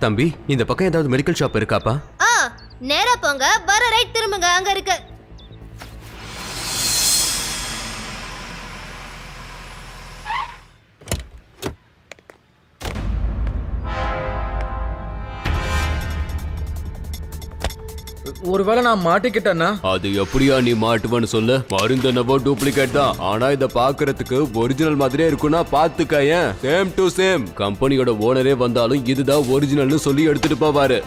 தம்பி, இந்த பக்கம் ஏதாவது மெடிக்கல் ஷாப் இருக்காப்பா? நேரா போங்க, வர ரைட் திரும்புங்க, அங்க இருக்கு. ஒருவேளை நான் மாட்டிக்கிட்டேன்னா? அது எப்படியா நீ மாட்டுவன்னு சொல்லு. மருந்தனவோ டூப்ளிகேட் தான், ஆனா இத பாக்குறதுக்கு ஒரிஜினல் மாதிரியே இருக்குன்னா பாத்துக்க. ஏன் சேம் டு சேம். கம்பெனியோட ஓனரே வந்தாலும் இதுதான் ஒரிஜினல்னு சொல்லி எடுத்துட்டு போவாரு.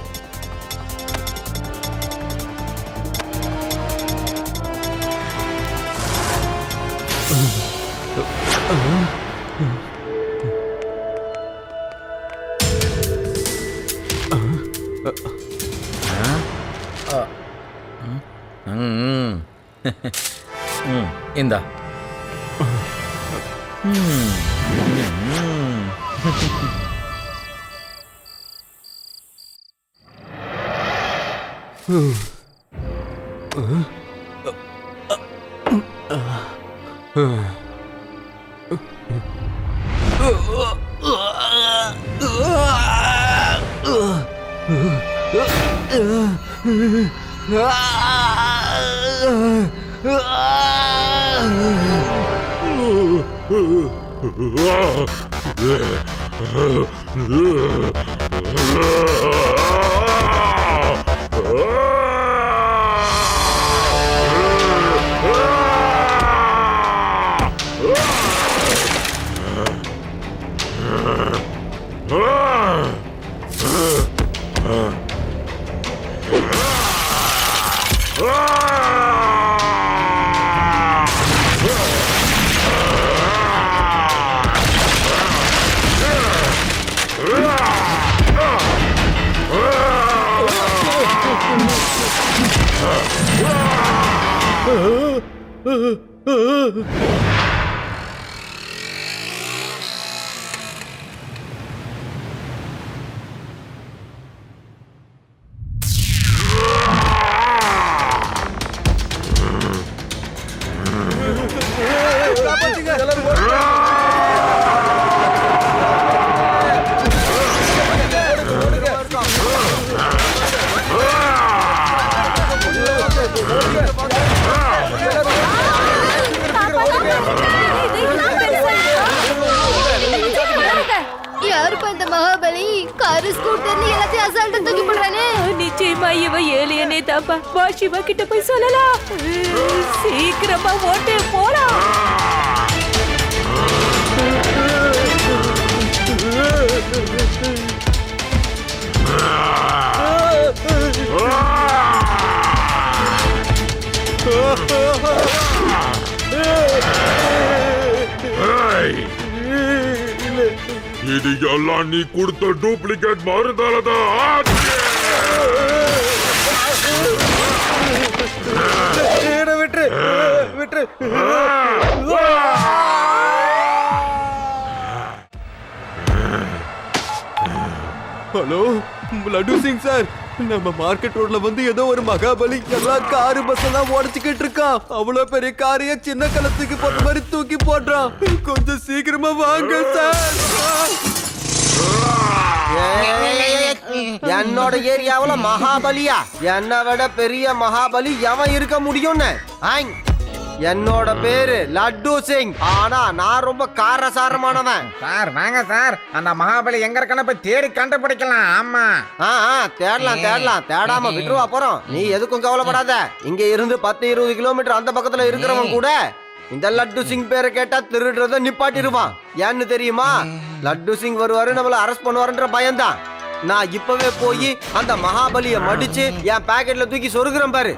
இந்தா. நிச்சயமா இவ ஏலியனே தாப்பா. வா சிவா கிட்ட போய் சொல்லலாம். சீக்கிரமா ஓட்டு போலாம். இது எல்லாம் நீ கொடுத்த டூப்ளிகேட் மருந்தாலதான். விட்டு விட்டு. Hello, Laddu Singh sir. நம்ம மார்க்கெட் ரோட்ல வந்து ஏதோ ஒரு மகாபலி எல்லா காரு பஸ் எல்லாம் உடச்சுக்கிட்டு இருக்கான். அவ்வளவு பெரிய காரைய சின்ன கலத்துக்கு போட்ட மாதிரி தூக்கி போடுறான். கொஞ்சம் சீக்கிரமா வாங்க சார். என்னோட ஏரியாவுல மகாபலியா? என்னை விட பெரிய மகாபலி எவன் இருக்க முடியும்னு? என்னோட பேரு லட்டு சிங். ஆனா நான் ரொம்ப காரசாரமானவன். சார் வாங்க சார், அந்த மகாபலி எங்க இருக்கன்னு போய் தேடி கண்டுபிடிக்கலாம். ஆமா தேடலாம். தேடாம விட்டுருவா போறோம். நீ எதுக்கும் கவலைப்படாத. இங்க இருந்து 10-20 கிலோமீட்டர் அந்த பக்கத்துல இருக்கிறவன் கூட இந்த லட்டு சிங் பேரை கேட்டா திருடுறத நிப்பாட்டிடுவான். ஏன்னு தெரியுமா? லட்டு சிங் வருவாரு, நம்மள அரெஸ்ட் பண்ணுவாருன்ற பயம்தான். நான் இப்பவே போய் அந்த மகாபலியை மடிச்சு என் பாக்கெட்ல தூக்கி சொருகிறேன் பாரு.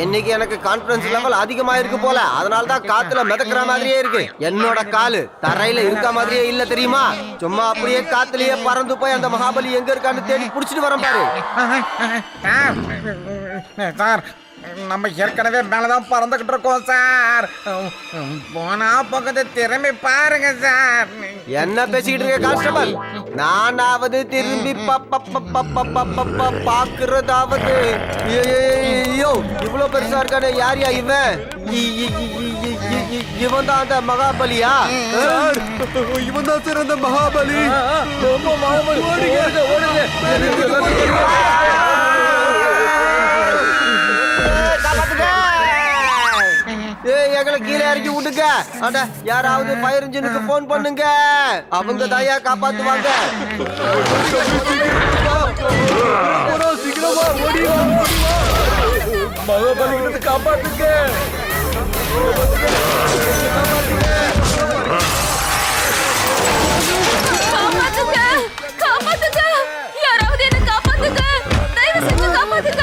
இன்னைக்கு எனக்கு கான்பிடன்ஸ் லெவல் அதிகமா இருக்கு போல. அதனால தான் காத்துல மிதக்கிற மாதிரியே இருக்கு. என்னோட காலு தரையில இருக்க மாதிரியே இல்ல தெரியுமா? சும்மா அப்படியே காத்துலயே பறந்து போய் அந்த மகாபலி எங்க இருக்கான்னு தேடி புடிச்சிட்டு வரேன் பாரு. சார் நம்ம ஏற்கனவே மேலதான் பறந்துகிட்டு இருக்கோம் சார். போனா பக்கத்து திரும்பி பாருங்க சார். என்ன பேசிக்கிட்டு இருக்க கான்ஸ்டபிள்? நானாவது திரும்பி பாக்குறதாவது. ஐயோ, இவ்வளவு பெருசா இருக்கானே, யாரியா இவன்? இவன் தான் அந்த மகாபலியா? சார், இவன் தான் சார் அந்த மகாபலி. எங்களை கீழே இறக்கி விட்டுங்க. அட, யாராவது ஃபயர் இன்ஜினுக்கு போன் பண்ணுங்க, அவங்க தாயா காப்பாத்துவாங்க. சீக்கிரமா ஓடி வா. மகாபலி கிட்ட காப்பாத்துங்க. காப்பாத்துங்க, காப்பாத்துங்க, யாராவது என்ன காப்பாத்துங்க, தயவு செஞ்சு காப்பாத்துங்க.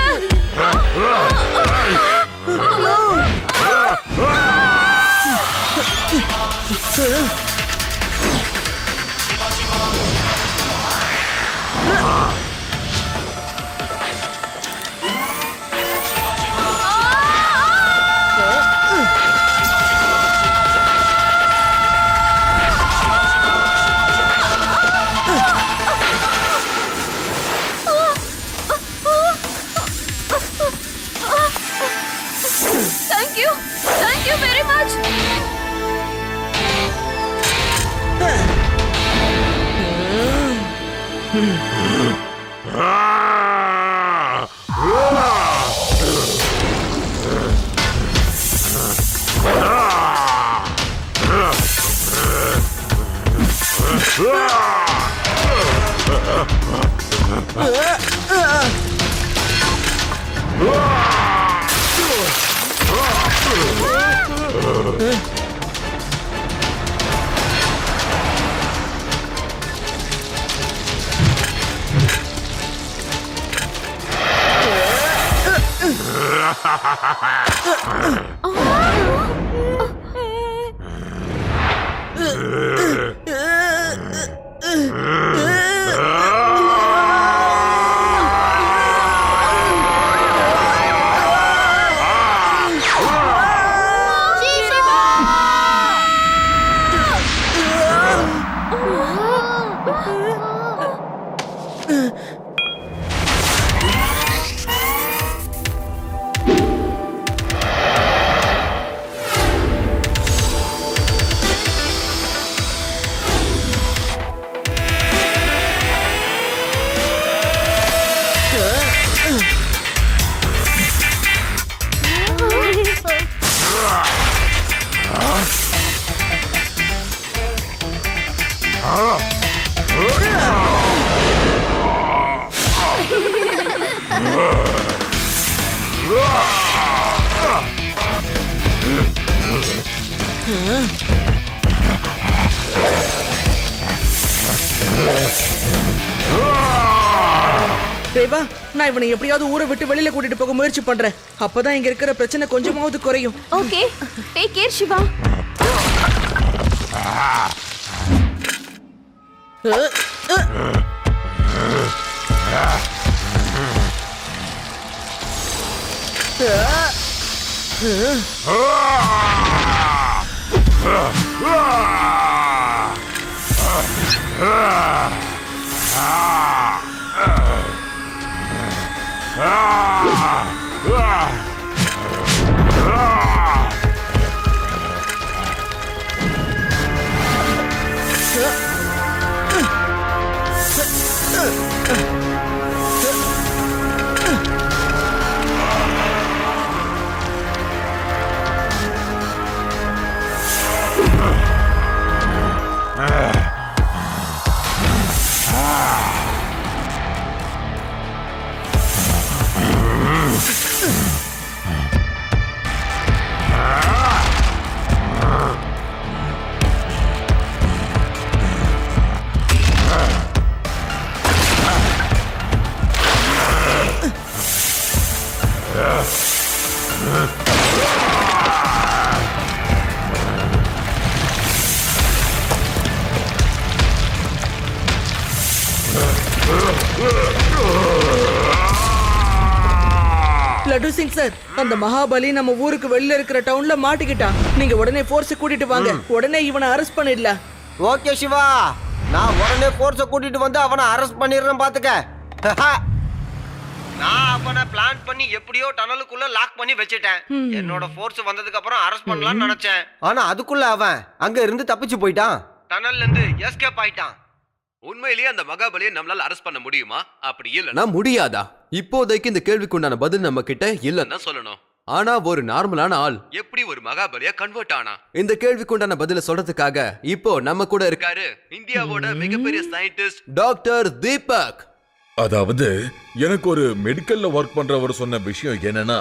Thank you very much. தேவா, நான் இவனை எப்படியாவது ஊரை விட்டு வெளியில கூட்டிட்டு போக முயற்சி பண்றேன். அப்பதான் இங்க இருக்கிற பிரச்சனை கொஞ்சமாவது குறையும். Okay, take care Siva. Laddu Singh sir, அந்த மகாபலி நம்ம ஊருக்கு வெளியில இருக்கிற டவுன்ல மாட்டிக்கிட்டான். நீங்க உடனே போர்ஸ் கூட்டிட்டு வாங்க. உடனே இவனை அரெஸ்ட் பண்ணிடலாம். ஓகே சிவா, நான் உடனே போர்ஸ கூட்டிட்டு வந்து அவனை அரெஸ்ட் பண்ணிடுறேன் பாத்துக்க. நான் அவனை பிளான் பண்ணி எப்படியோ டனலுக்குள்ள லாக் பண்ணி வச்சிட்டேன். என்னோட போர்ஸ் வந்ததுக்கு அப்புறம் அரெஸ்ட் பண்ணலாம்னு நினைச்சேன். ஆனா அதுக்குள்ள அவன் அங்க இருந்து தப்பிச்சு போயிட்டான். டனல்ல இருந்து எஸ்கேப் ஆயிட்டான். உண்மையிலேயே அந்த மகாபலியை நம்மளால அரெஸ்ட் பண்ண முடியுமா? அப்படி இல்லைன்னா முடியாதா? இப்போதைக்கு இந்த கேள்விக்குண்டான பதில் நம்ம கிட்ட இல்லைன்னா சொல்லணும். ஆனா ஒரு நார்மலான ஆள் எப்படி ஒரு மகாபலியா கன்வெர்ட் ஆனா? இந்த கேள்விக்குண்டான பதில சொல்றதுக்காக இப்போ நம்ம கூட இருக்காரு இந்தியாவோட மிகப்பெரிய சயின்டிஸ்ட் டாக்டர் தீபக். அதாவது எனக்கு ஒரு மெடிக்கல்ல ஒர்க் பண்றவர் சொன்ன விஷயம் என்னன்னா,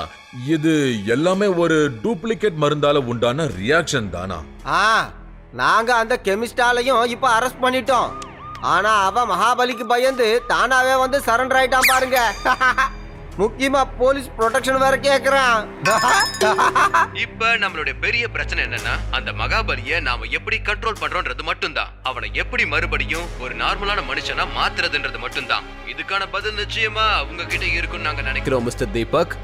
இது எல்லாமே ஒரு டூப்ளிகேட் மருந்தால உண்டான ரியாக்ஷன் தானா? நாங்க அந்த கெமிஸ்டாலையும் இப்ப அரெஸ்ட் பண்ணிட்டோம். ஆனா அவன் மகாபலிக்கு பயந்து தானாவே வந்து சரண்டர் ஆயிட்டான் பாருங்க. முக்கியமா போலீஸ் ப்ரொடெக்ஷன் வேற கேக்குறான். இப்ப நம்மளுடைய பெரிய பிரச்சனை என்னன்னா, அந்த மகாபலியை நாம எப்படி கண்ட்ரோல் பண்றோம்ன்றது மட்டும்தான். அவனை எப்படி மறுபடியும் ஒரு நார்மலான மனுஷனா மாத்துறதுன்றது மட்டும்தான். இதுக்கான பதில் நிச்சயமா அவங்க கிட்ட இருக்குன்னு நாங்க நினைக்கிறோம் மிஸ்டர் தீபக்.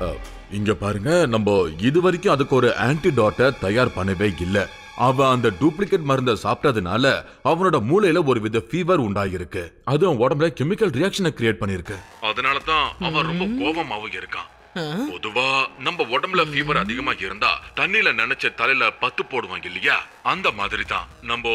இங்க பாருங்க, நம்ம இது வரைக்கும் அதுக்கு ஒரு ஆன்டிடாட்டை தயார் பண்ணவே இல்ல. அவன் அந்த டூப்ளிகேட் மருந்தை சாப்பிட்டதுனால அவனோட மூளையில ஒரு வித ஃபீவர் உண்டாயிருக்கு. அது அவன் உடம்புல கெமிக்கல் ரியாக்ஷனை கிரியேட் பண்ணிருக்கு. அதனாலதான் அவன் ரொம்ப கோபமாவும் இருக்கான். பொதுவா நம்ம உடம்புல ஃபீவர் அதிகமா இருந்தா தண்ணியில நினைச்ச தலையில பத்து போடுவாங்க இல்லையா? அந்த மாதிரி தான் நம்ம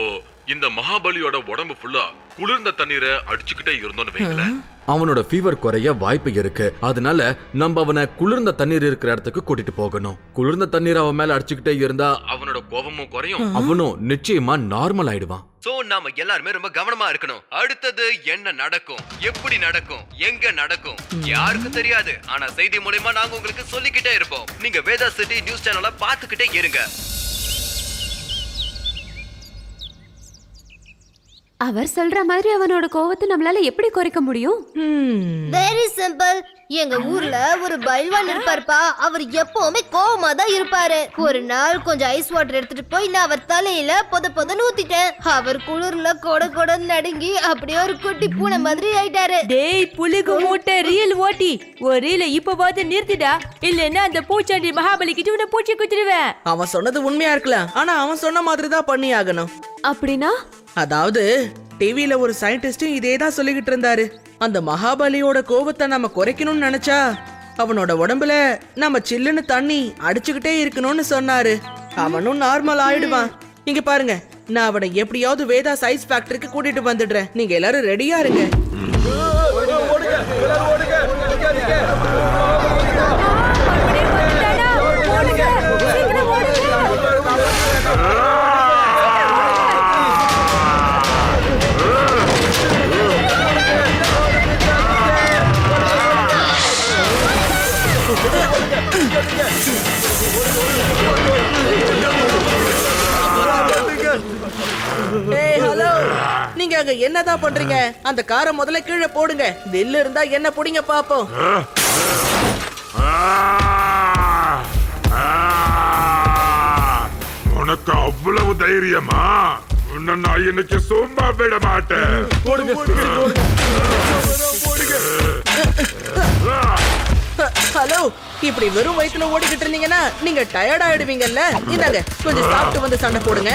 இந்த மகாபலியோட உடம்பு ஃபுல்லா குளிர்ந்த தண்ணீரை அடிச்சுக்கிட்டே இருந்தோம்னு வைக்கல, அவனோட ஃபீவர் குறைய வாய்ப்பு இருக்கு. அதனால நம்ம அவனை குளிர்ந்த தண்ணீர் இருக்கிற இடத்துக்கு கூட்டிட்டு போகணும். குளிர்ந்த தண்ணீர் அவன் மேல அடிச்சுக்கிட்டே இருந்தா அவனோட கோபமும் குறையும், அவனும் நிச்சயமா நார்மல் ஆயிடுவான். சோ நாம எல்லாருமே ரொம்ப கவனமா இருக்கணும். அடுத்தது என்ன நடக்கும், எப்படி நடக்கும், எங்க நடக்கும் யாருக்கும் தெரியாது. ஆனா செய்தி மூலமா நாங்க உங்களுக்கு சொல்லிக்கிட்டே இருப்போம். நீங்க வேதா சிட்டி நியூஸ் சேனலை பார்த்துக்கிட்டே இருங்க. அவர் சொல்ற மாதிரி அவனோட கோவத்தை நம்மளால எப்படி குறைக்க முடியும்? Very simple. எங்க ஊர்ல ஒரு பைல்வான் இருப்பாருப்பா. அவர் எப்பவுமே கோவமா தான் இருப்பாரு. ஒரு நாள் கொஞ்சம் ஐஸ் வாட்டர் எடுத்துட்டு போய் நான் அவர் தலையில பொதன்னு ஊத்திட்டேன். அவர் குளிர்ல கொட நடுங்கி அப்படியே ஒரு குட்டி பூனை மாதிரி ஆயிட்டாரு. டேய் புலிகு மூட்டை ரீல் ஓட்டி ஒரு ரீல இப்பவாது நிறுத்திடா, இல்லன்னா அந்த பூச்சாண்டி மகாபலி கிட்ட உன்னை பூச்சி குத்திடுவேன். அவன் சொன்னது உண்மையா இருக்கலாம், ஆனா அவன் சொன்ன மாதிரி தான் பண்ணி ஆகணும். அப்படின்னா அதாவது டிவில ஒரு சயின்டிஸ்டும் இதே தான் சொல்லிக்கிட்டு இருந்தாரு. அந்த மகாபலியோட கோபத்தை நம்ம குறைக்கணும்னு நினைச்சா அவனோட உடம்புல நம்ம சில்லுன்னு தண்ணி அடிச்சுக்கிட்டே இருக்கணும்னு சொன்னாரு. அவனும் நார்மல் ஆயிடுவான். இங்க பாருங்க, நான் அவனை எப்படியாவது வேதா சைஸ் ஃபேக்டரிக்கு கூட்டிட்டு வந்துடுறேன். நீங்க எல்லாரும் ரெடியா இருங்க. ஹலோ, நீங்க அங்க என்னதான் பண்றீங்க? அந்த காரை முதல்ல கீழே போடுங்க. தில்லு இருந்தா என்ன புடிங்க பாப்போம். உனக்கு அவ்வளவு தைரியமா? உன்னை நான் இன்னைக்கு சும்மா விட மாட்டேன். ஹலோ, இப்படி வெறும் வயித்துல ஓடிக்கிட்டு இருந்தீங்கன்னா நீங்க டயர்ட் ஆயிடுவீங்கல்ல. இந்தாங்க, கொஞ்சம் சாப்பிட்டு வந்து சண்டை போடுங்க.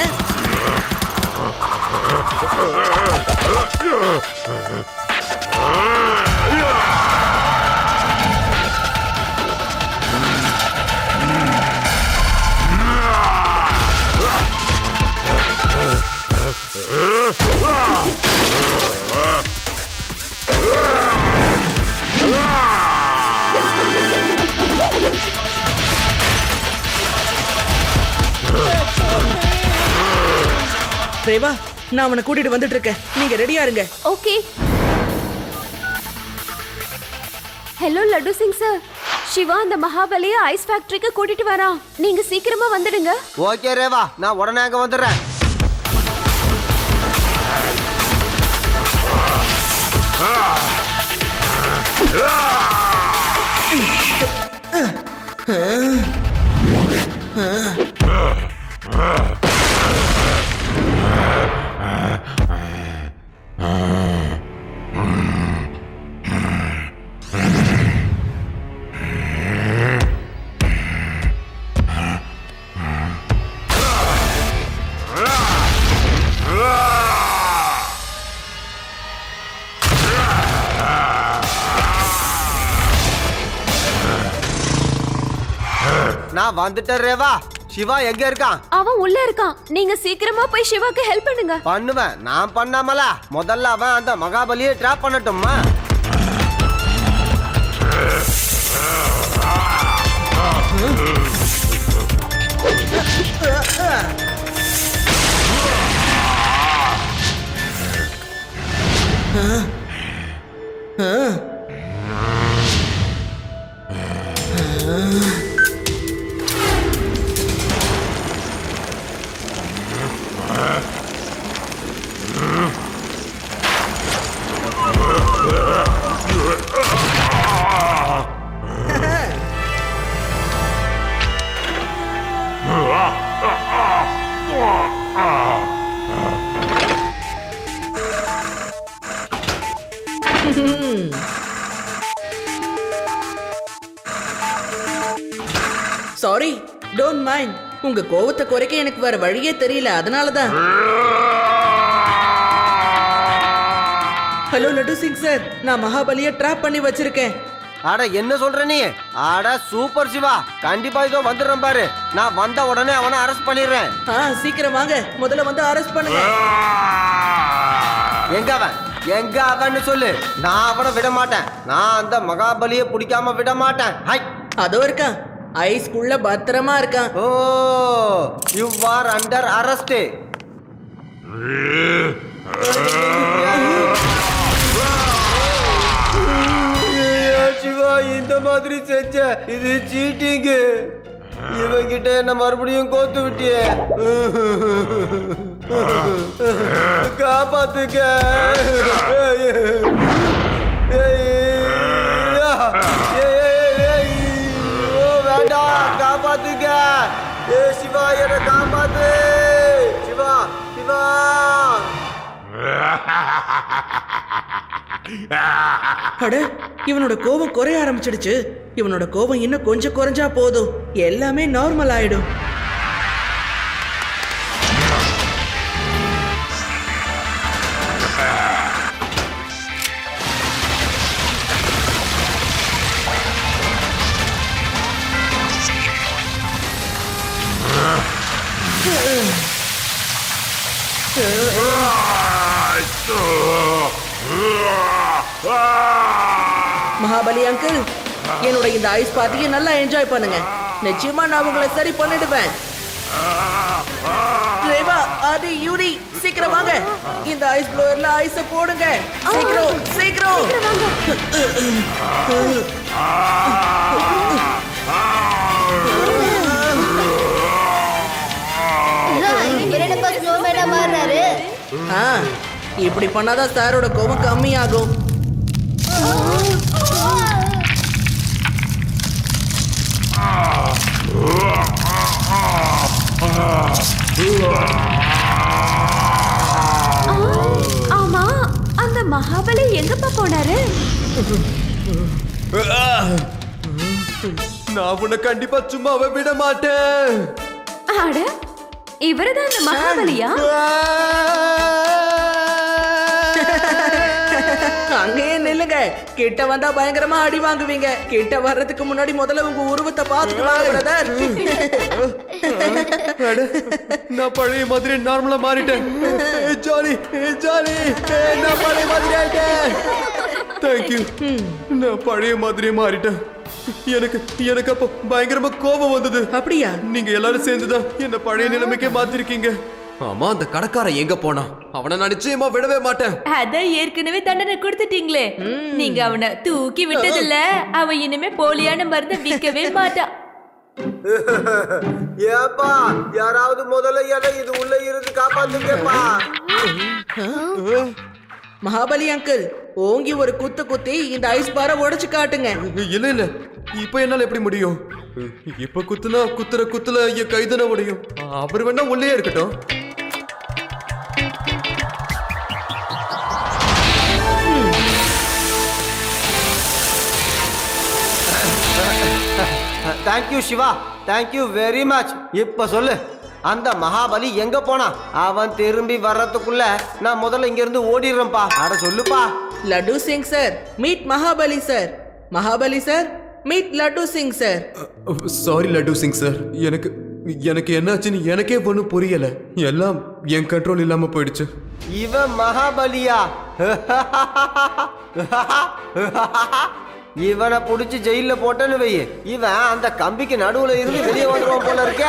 ரேவா, நான் அவனை கூட்டிட்டு வந்துட்டு இருக்கேன். நீங்க ரெடியா இருங்க. Okay. Hello Laddu Singh sir, Siva அந்த மகாபலியை ஐஸ் ஃபேக்டரிக்கு கூட்டிட்டு வரான். நீங்க சீக்கிரமா வந்துடுங்க. ஓகே ரேவா, நான் உடனே அங்க வந்துடுறேன். நான் வந்துட்டேன் ரேவா. சிவா எங்க இருக்கான்? அவன் உள்ள இருக்கான். நீங்க சீக்கிரமா போய் சிவாக்கு ஹெல்ப் பண்ணுங்க. பண்ணுவேன். நான் பண்ணாமல முதல்ல அவன் அந்த மகாபலியை ட்ராப் பண்ணட்டுமா? Sorry, don't mind. உங்க கோவத்தை குறைக்க எனக்கு வேற வழியே தெரியல, அதனாலதான். ஹலோ லட்டு சிங் சார், நான் மகாபலியை ட்ராப் பண்ணி வச்சிருக்கேன். அட என்ன சொல்ற நீ? அட சூப்பர் சிவா, கண்டிப்பா இதோ வந்துடுறேன் பாரு. நான் வந்த உடனே அவனை அரெஸ்ட் பண்ணிடுறேன். சீக்கிரம் வாங்க, முதல்ல வந்து அரெஸ்ட் பண்ணுங்க. எங்க அவன்னு சொல்லு. நான் அவனை விட மாட்டேன். நான் அந்த மகாபலியை பிடிக்காம விட மாட்டேன். ஹை, அதோ இருக்கான், ஐஸ்குள்ள பத்திரமா இருக்கான். Oh, you are under arrest. Siva இந்த மாதிரி செஞ்ச, இது சீட்டிங். இவங்கிட்ட என்ன மறுபடியும் கோத்து விட்டியே. காப்பாத்துக்க. வேண்டாம், காப்பாத்துக்க. ஏ சிவா, என்ன காப்பாத்து. சிவா, சிவா. அட, இவனோட கோபம் குறைய ஆரம்பிச்சிடுச்சு. இவனோட கோபம் இன்னும் கொஞ்சம் குறைஞ்சா போதும், எல்லாமே நார்மல் ஆயிடும். மகாபலி அங்கிள், என்னோட இந்த ஐஸ் பார்ட்டியை நல்லா என்ஜாய் பண்ணுங்க. நிச்சயமா நான் உங்களை சரி பண்ணிடுவேன். ரேவா, ஆதி, யூரி, சீக்கிரம் வாங்க. இந்த ஐஸ் ப்ளோயர்ல ஐஸ போடுங்க. சீக்கிரம் சீக்கிரம். என்னப்பா ஸ்னோமேனா மாறுறாரு? இப்படி பண்ணாதான் சாரோட கோபம் கம்மியாகும். ஆமா, அந்த மகாபலி எங்கப்பா போனாரு? நான் உன்னை கண்டிப்பா சும்மாவே விட மாட்டேன். அட, இவருதான் அந்த மகாபலியா? அங்கேயே நில்லுங்க. கிட்ட வந்தா பயங்கரமா அடி வாங்குவீங்க. கிட்ட வர்றதுக்கு முன்னாடி முதல்ல உங்க உருவத்தை பார்த்துட்டு வாங்க பிரதர். நான் பழைய மாதிரி நார்மலா மாறிட்டேன். ஜாலி ஜாலி, நான் பழைய மாதிரி ஆயிட்டேன். தேங்க்யூ. நான் பழைய மாதிரியே மாறிட்டேன். எனக்கு அப்போ பயங்கரமா கோபம் வந்தது. அப்படியா? நீங்க எல்லாரும் சேர்ந்துதான் என்ன பழைய நிலைமைக்கே மாத்திருக்கீங்க. ஆமா, அந்த கடைக்காரன் எங்க போனா? அவனை நான் நிச்சயமா விடவே மாட்டேன். அதான் ஏற்கனவே தண்டனை கொடுத்துட்டீங்களே. நீங்க அவனை தூக்கி விட்டதில்ல. அவன் இனிமே போலியான மருந்து விற்கவே மாட்டான். ஏப்பா, யாராவது முதல்ல எதை இது உள்ள இருந்து காப்பாத்துங்கப்பா. மகாபலி அங்கிள், ஓங்கி ஒரு குத்து குத்தி இந்த ஐஸ் பாரை உடைச்சு காட்டுங்க. இல்ல இல்ல, இப்ப என்னால எப்படி முடியும்? இப்ப குத்துனா குத்துற என் கைதான உடையும். அவர் வேணா உள்ளே இருக்கட்டும். Thank you Siva, thank you very much. இப்ப சொல்லு, அந்த மகாபலி எங்க போனா? அவன் திரும்பி வர்றதுக்குள்ள நான் முதல்ல இங்க இருந்து ஓடிடுறேன்ப்பா. அட சொல்லுப்பா. Laddu Singh sir, meet Mahabali sir. Mahabali sir, meet laddu Singh sir. Sorry laddu Singh sir, எனக்கு என்னாச்சுன்னு எனக்கே ஒன்றும் புரியல. எல்லாம் என் கண்ட்ரோல் இல்லாம போயிடுச்சு. இவன் மகாபலியா? இவனை புடிச்சு ஜெயில போட்டேன்னு வை, இவன் அந்த கம்பிக்கு நடுவுல இருந்து வெளியே வந்துருவான் போல இருக்க.